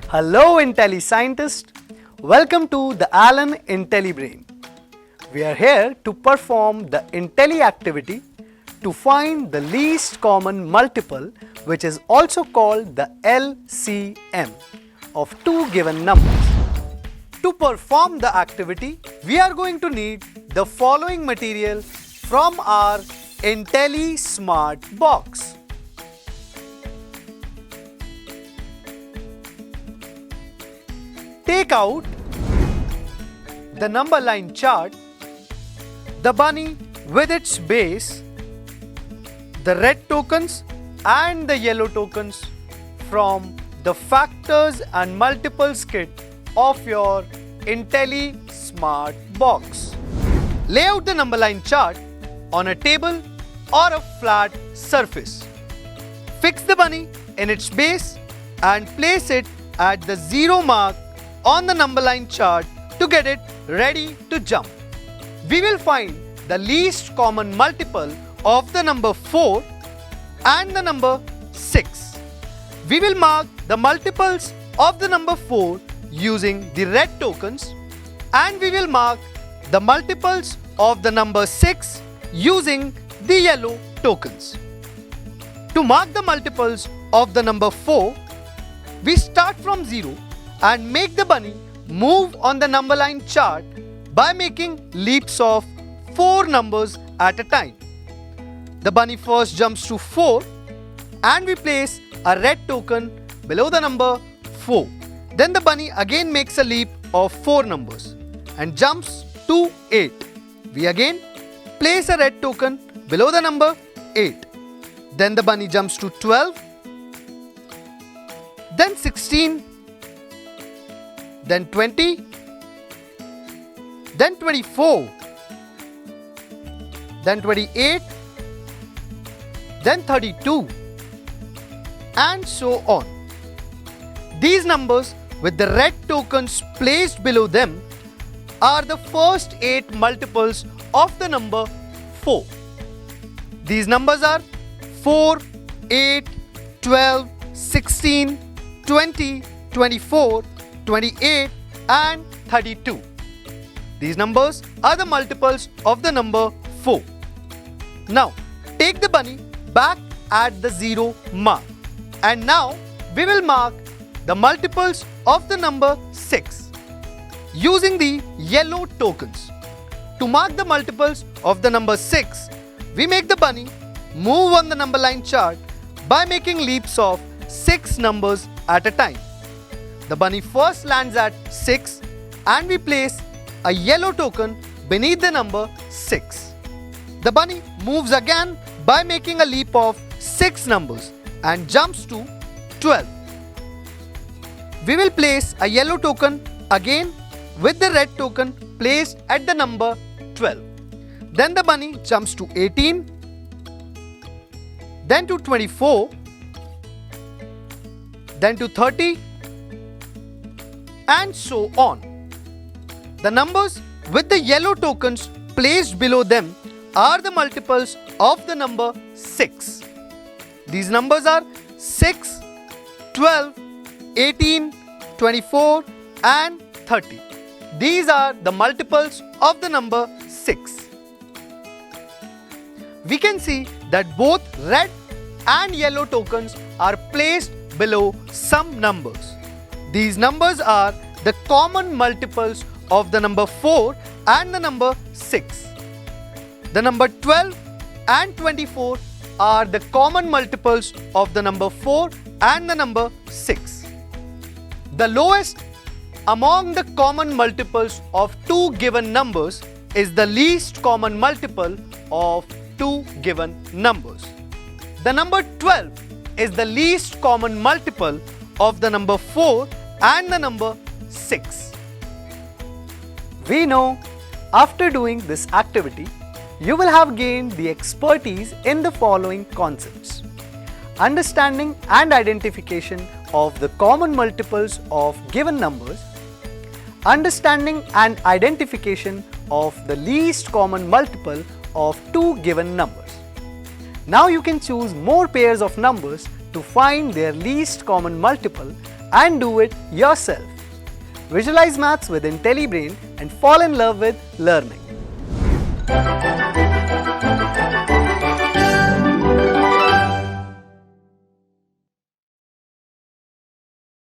Hello Intelli scientists, welcome to the ALLEN IntelliBrain. We are here to perform the Intelli activity to find the least common multiple, which is also called the LCM of two given numbers. To perform the activity, we are going to need the following material from our Intelli SMART Box. Take out the number line chart, the bunny with its base, the red tokens and the yellow tokens from the factors and multiples kit of your Intelli SMART Box. Lay out the number line chart on a table or a flat surface. Fix the bunny in its base and place it at the 0 mark on the number line chart to get it ready to jump. We will find the least common multiple of the number 4 and the number 6. We will mark the multiples of the number 4 using the red tokens, and we will mark the multiples of the number 6 using the yellow tokens. To mark the multiples of the number 4, we start from 0 and make the bunny move on the number line chart by making leaps of 4 numbers at a time. The bunny first jumps to 4 and we place a red token below the number 4. Then the bunny again makes a leap of 4 numbers and jumps to 8. We again place a red token below the number 8. Then the bunny jumps to 12, then 16, then 20, then 24, then 28, then 32, and so on. These numbers with the red tokens placed below them are the first 8 multiples of the number 4. These numbers are 4, 8, 12, 16, 20, 24, 28 and 32. These numbers are the multiples of the number 4. Now take the bunny back at the 0 mark, and now we will mark the multiples of the number 6 using the yellow tokens. To mark the multiples of the number 6, we make the bunny move on the number line chart by making leaps of 6 numbers at a time. The bunny first lands at 6 and we place a yellow token beneath the number 6. The bunny moves again by making a leap of 6 numbers and jumps to 12. We will place a yellow token again with the red token placed at the number 12. Then the bunny jumps to 18, then to 24, then to 30, and so on. The numbers with the yellow tokens placed below them are the multiples of the number 6. These numbers are 6, 12, 18, 24 and 30. These are the multiples of the number 6. We can see that both red and yellow tokens are placed below some numbers. These numbers are the common multiples of the number 4 and the number 6. The number 12 and 24 are the common multiples of the number 4 and the number 6. The lowest among the common multiples of two given numbers is the least common multiple of two given numbers. The number 12 is the least common multiple of the number 4 and the number 6. We know after doing this activity, you will have gained the expertise in the following concepts: understanding and identification of the common multiples of given numbers, understanding and identification of the least common multiple of two given numbers. Now you can choose more pairs of numbers to find their least common multiple and do it yourself. Visualize maths with IntelliBrain and fall in love with learning.